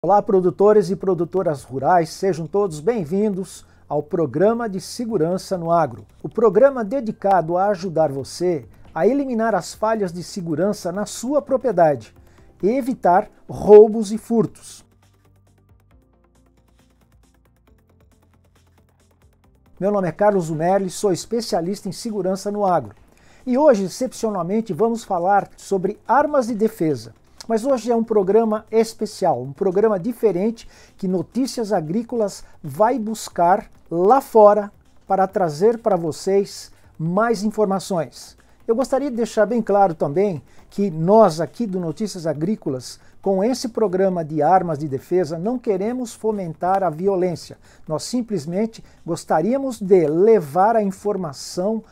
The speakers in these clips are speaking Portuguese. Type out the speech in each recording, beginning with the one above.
Olá, produtores e produtoras rurais, sejam todos bem-vindos ao Programa de Segurança no Agro. O programa dedicado a ajudar você a eliminar as falhas de segurança na sua propriedade e evitar roubos e furtos. Meu nome é Carlos Zumerli, sou especialista em segurança no agro. E hoje, excepcionalmente, vamos falar sobre armas de defesa. Mas hoje é um programa especial, um programa diferente que Notícias Agrícolas vai buscar lá fora para trazer para vocês mais informações. Eu gostaria de deixar bem claro também que nós aqui do Notícias Agrícolas, com esse programa de armas de defesa, não queremos fomentar a violência. Nós simplesmente gostaríamos de levar a informação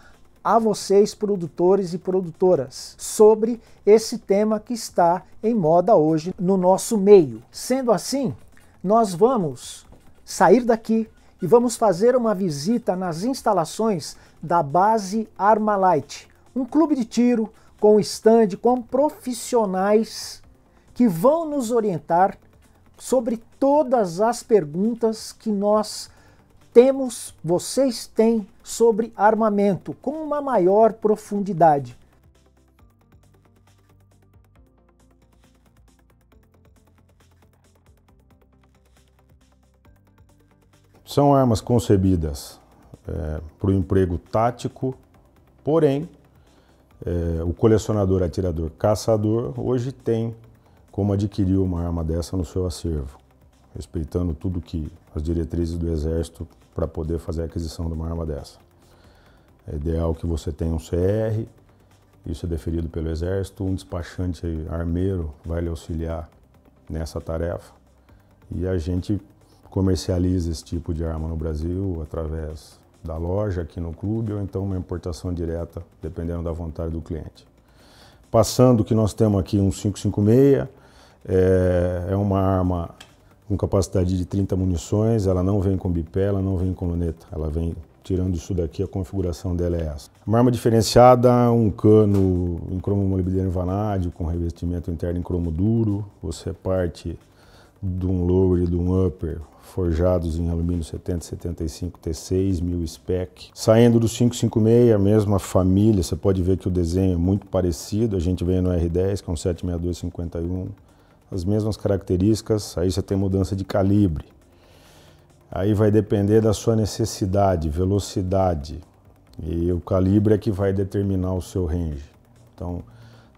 a vocês, produtores e produtoras, sobre esse tema que está em moda hoje no nosso meio. Sendo assim, nós vamos sair daqui e vamos fazer uma visita nas instalações da base Armalite, um clube de tiro com stand, com profissionais que vão nos orientar sobre todas as perguntas que vocês têm sobre armamento, com uma maior profundidade. São armas concebidas para o emprego tático, porém, o colecionador, atirador, caçador, hoje tem como adquirir uma arma dessa no seu acervo, respeitando tudo que as diretrizes do Exército para poder fazer a aquisição de uma arma dessa. É ideal que você tenha um CR, isso é deferido pelo Exército, um despachante armeiro vai lhe auxiliar nessa tarefa e a gente comercializa esse tipo de arma no Brasil através da loja aqui no clube ou então uma importação direta, dependendo da vontade do cliente. Passando que nós temos aqui um 5.56, é uma arma com capacidade de 30 munições, ela não vem com bipé, ela não vem com luneta, ela vem, tirando isso daqui, a configuração dela é essa. Uma arma diferenciada, um cano em cromo molibdênio vanádio, com revestimento interno em cromo duro, você parte de um lower e de um upper forjados em alumínio 7075 T6, 1000 spec. Saindo do 5.56, a mesma família, você pode ver que o desenho é muito parecido, a gente vem no R10 com 7.6251, as mesmas características, aí você tem mudança de calibre. Aí vai depender da sua necessidade, velocidade, e o calibre é que vai determinar o seu range. Então,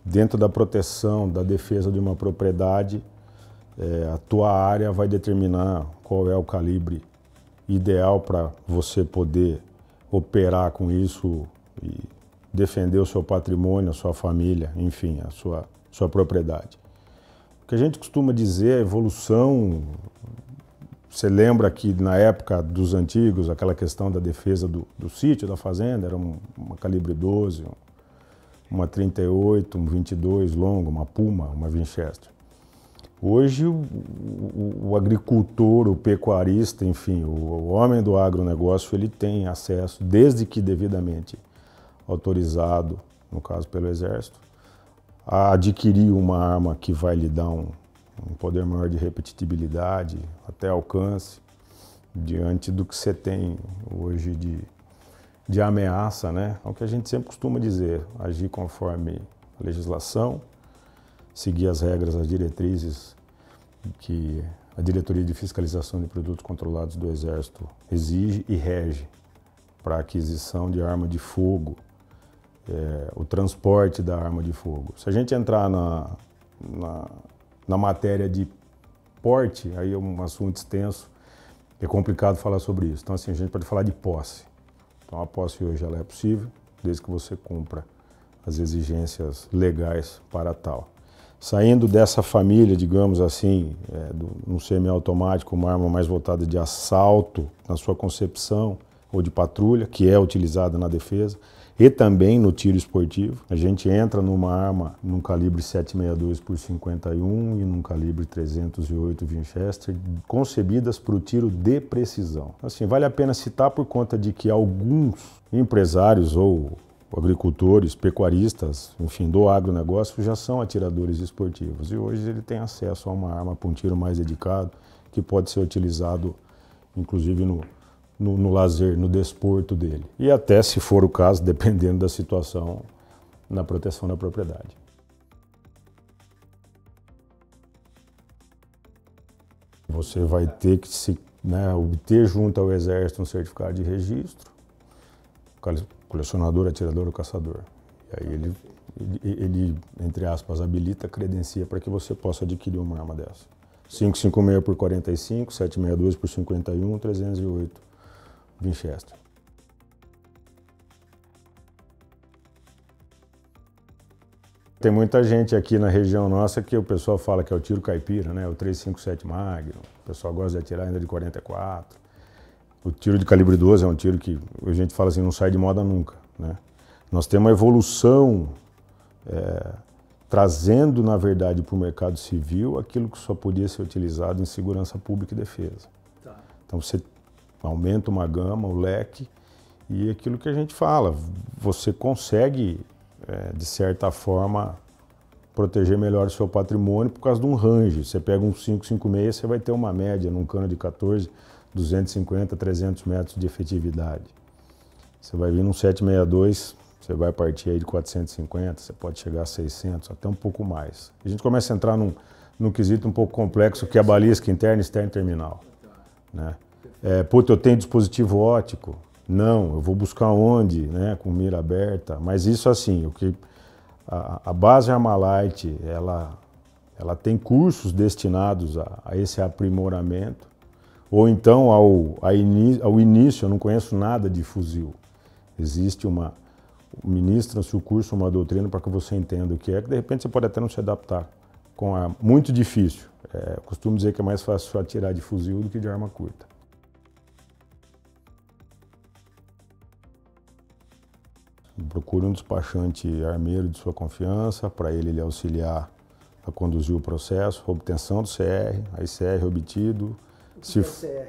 dentro da proteção, da defesa de uma propriedade, a tua área vai determinar qual é o calibre ideal para você poder operar com isso e defender o seu patrimônio, a sua família, enfim, a sua propriedade. O que a gente costuma dizer é evolução. Você lembra que na época dos antigos, aquela questão da defesa do sítio, da fazenda, era uma calibre 12, uma 38, um 22 longo, uma Puma, uma Winchester. Hoje o agricultor, o pecuarista, enfim, o homem do agronegócio, ele tem acesso, desde que devidamente autorizado, no caso pelo Exército, a adquirir uma arma que vai lhe dar um poder maior de repetitibilidade, até alcance, diante do que você tem hoje de ameaça, né? É o que a gente sempre costuma dizer, agir conforme a legislação, seguir as regras, as diretrizes que a Diretoria de Fiscalização de Produtos Controlados do Exército exige e rege para a aquisição de arma de fogo, o transporte da arma de fogo. Se a gente entrar na matéria de porte, aí é um assunto extenso, é complicado falar sobre isso. Então assim, a gente pode falar de posse. Então a posse hoje ela é possível, desde que você cumpra as exigências legais para tal. Saindo dessa família, digamos assim, um semiautomático, uma arma mais voltada de assalto na sua concepção, ou de patrulha, que é utilizada na defesa, e também no tiro esportivo. A gente entra numa arma num calibre 7.62 por 51 e num calibre 308 Winchester, concebidas para o tiro de precisão. Assim, vale a pena citar por conta de que alguns empresários ou agricultores, pecuaristas, enfim, do agronegócio já são atiradores esportivos. E hoje ele tem acesso a uma arma para um tiro mais dedicado, que pode ser utilizado, inclusive, no lazer, no desporto dele. E até, se for o caso, dependendo da situação, na proteção da propriedade. Você vai ter que obter junto ao Exército um certificado de registro, colecionador, atirador ou caçador. E aí ele, entre aspas, habilita, credencia para que você possa adquirir uma arma dessa. 556 por 45, 762 por 51, 308 Winchester. Tem muita gente aqui na região nossa que o pessoal fala que é o tiro caipira, né? O 357 Magnum, o pessoal gosta de atirar ainda de 44. O tiro de calibre 12 é um tiro que a gente fala assim, não sai de moda nunca, né? Nós temos uma evolução trazendo, na verdade, para o mercado civil aquilo que só podia ser utilizado em segurança pública e defesa. Tá. Então você aumenta uma gama, o leque, e aquilo que a gente fala, você consegue, de certa forma, proteger melhor o seu patrimônio por causa de um range. Você pega um 556, você vai ter uma média num cano de 14, 250, 300 metros de efetividade. Você vai vir num 762, você vai partir aí de 450, você pode chegar a 600, até um pouco mais. A gente começa a entrar num quesito um pouco complexo, que é a balística interna, externa e terminal, né? Eu tenho dispositivo óptico? Não, eu vou buscar onde, né, com mira aberta. Mas isso assim, a base Armalite, ela tem cursos destinados a esse aprimoramento. Ou então, ao início, eu não conheço nada de fuzil. Existe ministra-se o curso, uma doutrina para que você entenda o que é, que de repente você pode até não se adaptar com a muito difícil. Eu costumo dizer que é mais fácil atirar de fuzil do que de arma curta. Procure um despachante armeiro de sua confiança, para ele auxiliar a conduzir o processo, obtenção do CR, aí CR obtido,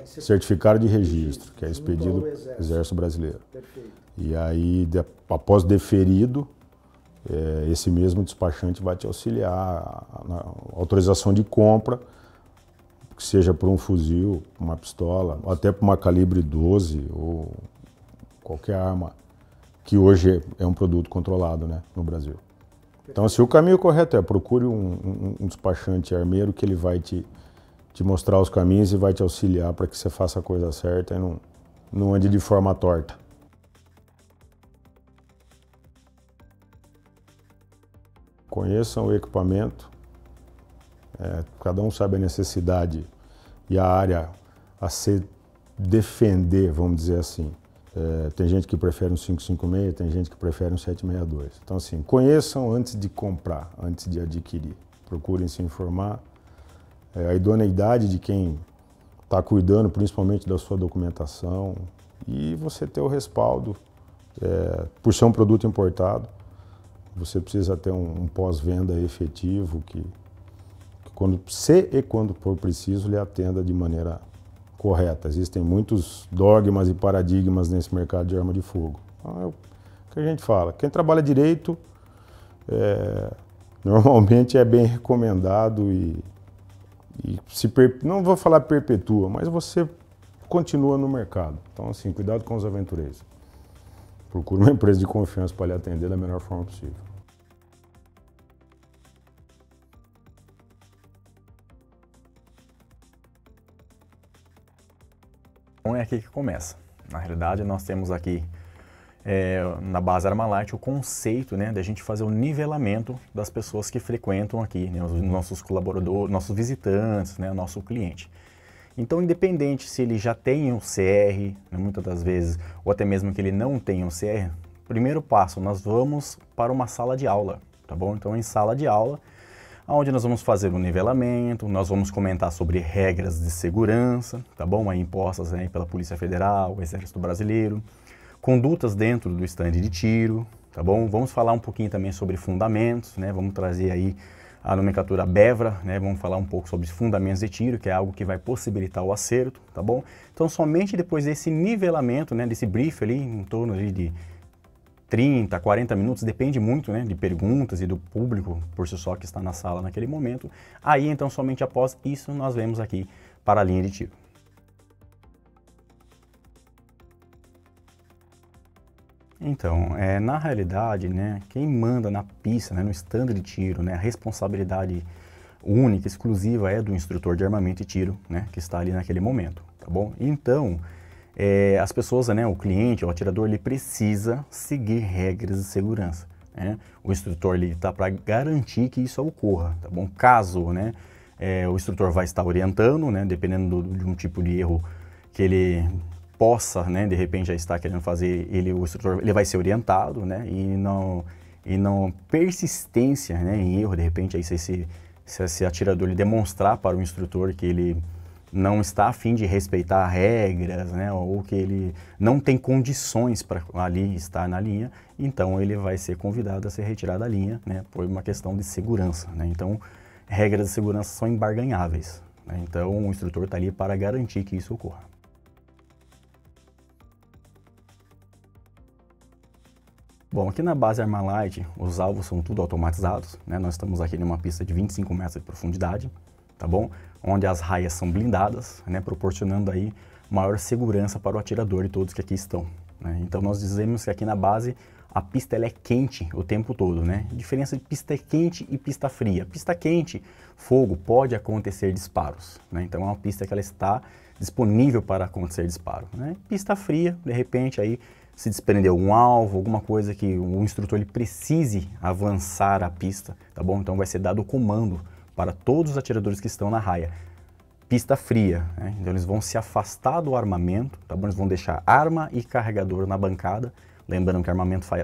certificado de registro, que é expedido pelo Exército Brasileiro. Perfeito. E aí, após deferido, esse mesmo despachante vai te auxiliar na autorização de compra, que seja por um fuzil, uma pistola, ou até por uma calibre 12 ou qualquer arma, que hoje é um produto controlado, né, no Brasil. Então, assim, o caminho correto procure um despachante armeiro que ele vai te mostrar os caminhos e vai te auxiliar para que você faça a coisa certa e não ande de forma torta. Conheçam o equipamento, cada um sabe a necessidade e a área a se defender, vamos dizer assim. Tem gente que prefere um 556, tem gente que prefere um 762. Então, assim, conheçam antes de comprar, antes de adquirir. Procurem se informar. A idoneidade de quem está cuidando, principalmente da sua documentação, e você ter o respaldo. Por ser um produto importado, você precisa ter um pós-venda efetivo que quando for preciso, lhe atenda de maneira correta. Existem muitos dogmas e paradigmas nesse mercado de arma de fogo. Então, é o que a gente fala. Quem trabalha direito, normalmente é bem recomendado e não vou falar perpetua, mas você continua no mercado. Então, assim, cuidado com os aventureiros. Procure uma empresa de confiança para lhe atender da melhor forma possível. Então é aqui que começa. Na realidade, nós temos aqui na base Armalite o conceito, né, da gente fazer o nivelamento das pessoas que frequentam aqui, né, os nossos colaboradores, nossos visitantes, né, nosso cliente. Então, independente se ele já tem um CR, né, muitas das vezes, ou até mesmo que ele não tenha um CR, primeiro passo, nós vamos para uma sala de aula, tá bom? Então, em sala de aula, onde nós vamos fazer um nivelamento, nós vamos comentar sobre regras de segurança, tá bom? Aí impostas, né, pela Polícia Federal, o Exército Brasileiro, condutas dentro do estande de tiro, tá bom? Vamos falar um pouquinho também sobre fundamentos, né? Vamos trazer aí a nomenclatura BEVRA, né? Vamos falar um pouco sobre fundamentos de tiro, que é algo que vai possibilitar o acerto, tá bom? Então, somente depois desse nivelamento, né, desse brief ali, em torno ali de 30, 40 minutos, depende muito, né, de perguntas e do público por si só que está na sala naquele momento. Aí, então, somente após isso, nós vemos aqui para a linha de tiro. Então, na realidade, né, quem manda na pista, né, no stand de tiro, né, a responsabilidade única, exclusiva é do instrutor de armamento e tiro, né, que está ali naquele momento, tá bom? Então, as pessoas, né, o cliente, o atirador, ele precisa seguir regras de segurança, né? O instrutor está para garantir que isso ocorra, tá bom? Caso, né, o instrutor vai estar orientando, né, dependendo de um tipo de erro que ele possa, né, de repente já estar querendo fazer, o instrutor ele vai ser orientado, né, e não persistência, né, em erro, de repente aí se esse atirador ele demonstrar para o instrutor que ele não está a fim de respeitar regras, né, ou que ele não tem condições para ali estar na linha, então ele vai ser convidado a se retirar da linha, né, por uma questão de segurança, né. Então, regras de segurança são embarganháveis, né, então o instrutor está ali para garantir que isso ocorra. Bom, aqui na base Armalite, os alvos são tudo automatizados, né? Nós estamos aqui numa pista de 25 metros de profundidade, tá bom? Onde as raias são blindadas, né? Proporcionando aí maior segurança para o atirador e todos que aqui estão, né? Então nós dizemos que aqui na base a pista ela é quente o tempo todo, né? A diferença de pista quente e pista fria. Pista quente, fogo, pode acontecer disparos, né? Então é uma pista que ela está disponível para acontecer disparo, né? Pista fria, de repente aí se desprendeu um alvo, alguma coisa que o instrutor ele precise avançar a pista, tá bom? Então vai ser dado o comando para todos os atiradores que estão na raia. Pista fria, né? Então eles vão se afastar do armamento, tá bom? Eles vão deixar arma e carregador na bancada. Lembrando que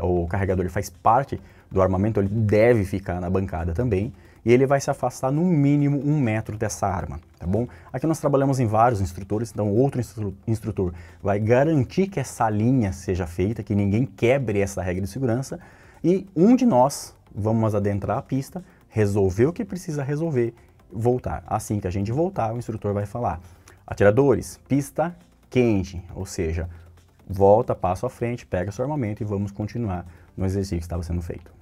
o carregador ele faz parte do armamento, ele deve ficar na bancada também. E ele vai se afastar no mínimo 1 metro dessa arma, tá bom? Aqui nós trabalhamos em vários instrutores, então outro instrutor vai garantir que essa linha seja feita, que ninguém quebre essa regra de segurança. E um de nós vamos adentrar a pista, resolver o que precisa resolver, voltar. Assim que a gente voltar, o instrutor vai falar: atiradores, pista quente, ou seja, volta, passo à frente, pega seu armamento e vamos continuar no exercício que estava sendo feito.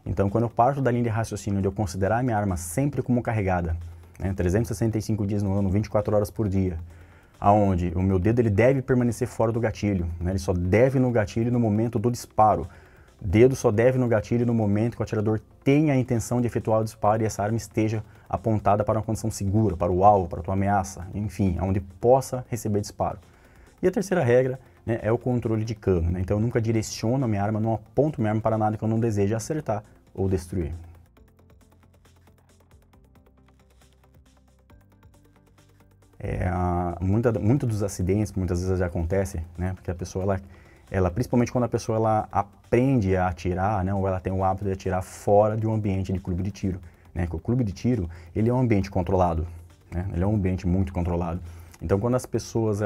Então, quando eu parto da linha de raciocínio de eu considerar a minha arma sempre como carregada, né, 365 dias no ano, 24 horas por dia, aonde o meu dedo ele deve permanecer fora do gatilho, né, ele só deve no gatilho no momento do disparo. Dedo só deve no gatilho no momento que o atirador tenha a intenção de efetuar o disparo e essa arma esteja apontada para uma condição segura, para o alvo, para a tua ameaça, enfim, onde possa receber disparo. E a terceira regra, né, é o controle de cano, né? Então eu nunca direciono a minha arma, não aponto minha arma para nada que eu não deseje acertar ou destruir. Muitos dos acidentes, muitas vezes já acontece, né? Porque a pessoa, principalmente quando a pessoa ela aprende a atirar, né? Ou ela tem o hábito de atirar fora de um ambiente de clube de tiro, né? Porque o clube de tiro, ele é um ambiente controlado, né? Ele é um ambiente muito controlado. Então, quando as pessoas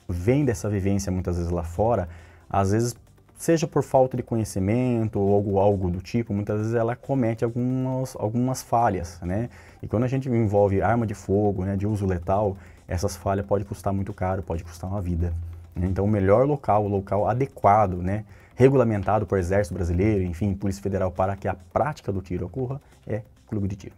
vêm dessa vivência muitas vezes lá fora, às vezes, seja por falta de conhecimento ou algo do tipo, muitas vezes ela comete algumas falhas, né? E quando a gente envolve arma de fogo, né, de uso letal, essas falhas podem custar muito caro, pode custar uma vida. Então, o melhor local, o local adequado, né, regulamentado por Exército Brasileiro, enfim, Polícia Federal, para que a prática do tiro ocorra, é clube de tiro.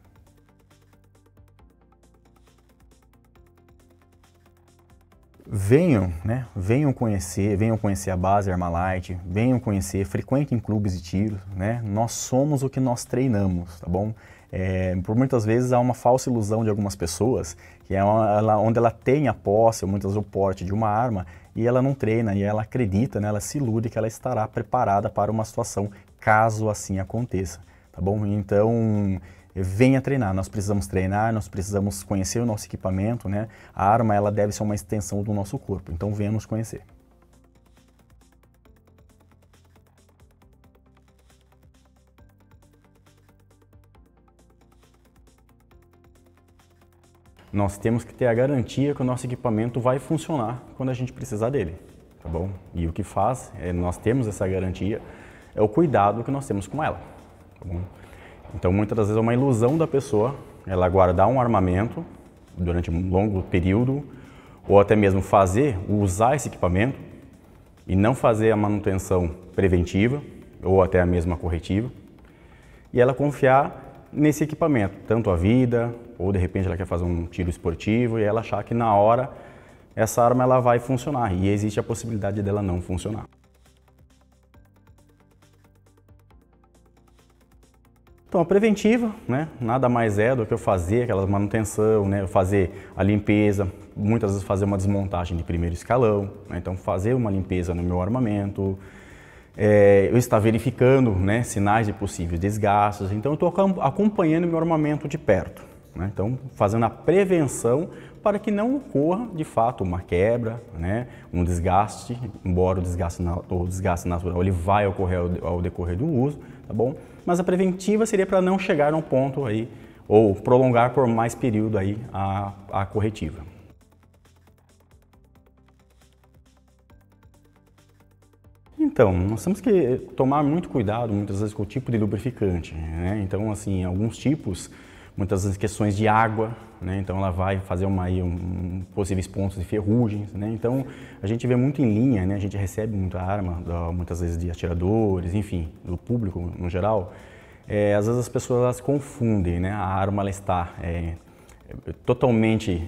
Venham conhecer a base Armalite, venham conhecer, frequentem clubes de tiro, né? Nós somos o que nós treinamos, tá bom? Por muitas vezes há uma falsa ilusão de algumas pessoas, que é onde ela tem a posse, ou muitas vezes o porte de uma arma, e ela não treina, e ela acredita, né? Ela se ilude que ela estará preparada para uma situação, caso assim aconteça, tá bom? Então, venha treinar, nós precisamos treinar, nós precisamos conhecer o nosso equipamento, né? A arma ela deve ser uma extensão do nosso corpo, então venha nos conhecer. Nós temos que ter a garantia que o nosso equipamento vai funcionar quando a gente precisar dele, tá bom? E o que faz, nós temos essa garantia, é o cuidado que nós temos com ela, tá bom? Então, muitas das vezes é uma ilusão da pessoa ela guardar um armamento durante um longo período, ou até mesmo usar esse equipamento e não fazer a manutenção preventiva ou até a mesma corretiva, e ela confiar nesse equipamento, tanto a vida, ou de repente ela quer fazer um tiro esportivo e ela achar que na hora essa arma ela vai funcionar, e existe a possibilidade dela não funcionar. Então, a preventiva, né, nada mais é do que eu fazer aquela manutenção, né, fazer a limpeza, muitas vezes fazer uma desmontagem de primeiro escalão, né, então fazer uma limpeza no meu armamento, eu estar verificando, né, sinais de possíveis desgastes, então eu estou acompanhando meu armamento de perto, né, então fazendo a prevenção para que não ocorra de fato uma quebra, né, um desgaste, embora o desgaste natural ele vai ocorrer ao decorrer do uso, tá bom? Mas a preventiva seria para não chegar a um ponto aí, ou prolongar por mais período aí a corretiva. Então, nós temos que tomar muito cuidado, muitas vezes, com o tipo de lubrificante, né? Então, assim, alguns tipos, muitas vezes questões de água, né? Então ela vai fazer possíveis pontos de ferrugens, né? Então a gente vê muito em linha, né? A gente recebe muita arma, muitas vezes de atiradores, enfim, do público no geral. Às vezes as pessoas elas confundem, né? A arma ela está totalmente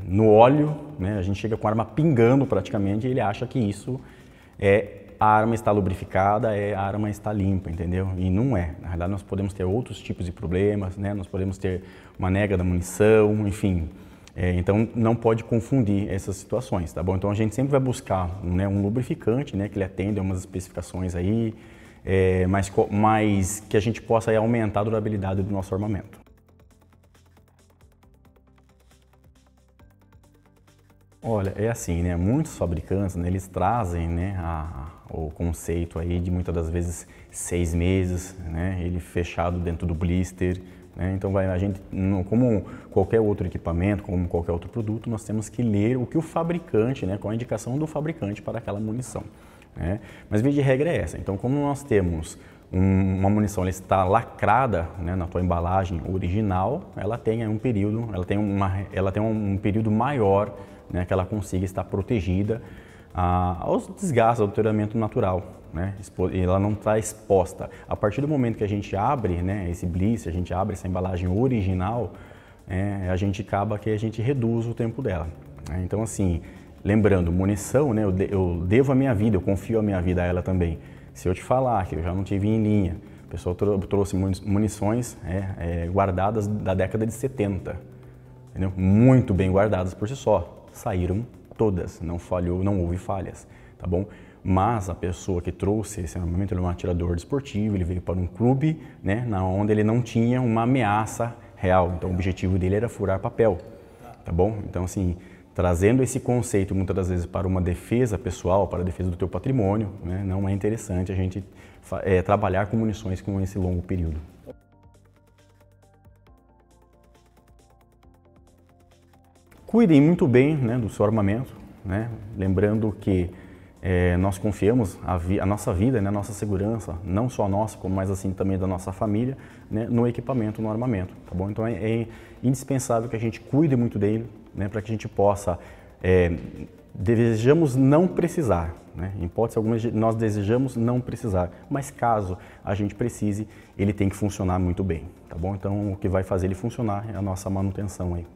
no óleo, né? A gente chega com a arma pingando praticamente e ele acha que isso a arma está lubrificada, a arma está limpa, entendeu? E não é. Na verdade, nós podemos ter outros tipos de problemas, né? Nós podemos ter uma nega da munição, enfim. Então, não pode confundir essas situações, tá bom? Então, a gente sempre vai buscar um lubrificante, né? Que ele atenda a umas especificações aí, mas que a gente possa aí aumentar a durabilidade do nosso armamento. Olha, é assim, né? Muitos fabricantes, né, eles trazem, né, o conceito aí de muitas das vezes 6 meses, né, ele fechado dentro do blister, né? Então a gente, como qualquer outro equipamento, como qualquer outro produto, nós temos que ler o que o fabricante, né, com a indicação do fabricante para aquela munição, né? Mas via de regra é essa. Então, como nós temos uma munição, ela está lacrada, né, na tua embalagem original, ela tem um período, ela tem um período maior, né, que ela consiga estar protegida aos desgastes, ao deterioramento natural, né, ela não está exposta. A partir do momento que a gente abre, né, esse blister, a gente abre essa embalagem original, a gente reduz o tempo dela, né? Então, assim, lembrando, munição, né, eu devo a minha vida, eu confio a minha vida a ela também. Se eu te falar que eu já não tive em linha, o pessoal trouxe munições guardadas da década de 70, entendeu? Muito bem guardadas por si só. Saíram todas, não falhou, não houve falhas, tá bom? Mas a pessoa que trouxe esse armamento, ele é um atirador desportivo, ele veio para um clube, né, onde ele não tinha uma ameaça real, então o objetivo dele era furar papel, tá bom? Então, assim, trazendo esse conceito muitas das vezes para uma defesa pessoal, para a defesa do teu patrimônio, né, não é interessante a gente trabalhar com munições com esse longo período. Cuidem muito bem, né, do seu armamento, né? Lembrando que nós confiamos a nossa vida, né, a nossa segurança, não só a nossa, como mais assim também da nossa família, né, no equipamento, no armamento, tá bom? Então é indispensável que a gente cuide muito dele, né, para que a gente possa, desejamos não precisar, né? Em hipótese alguma nós desejamos não precisar, mas caso a gente precise, ele tem que funcionar muito bem, tá bom? Então o que vai fazer ele funcionar é a nossa manutenção aí.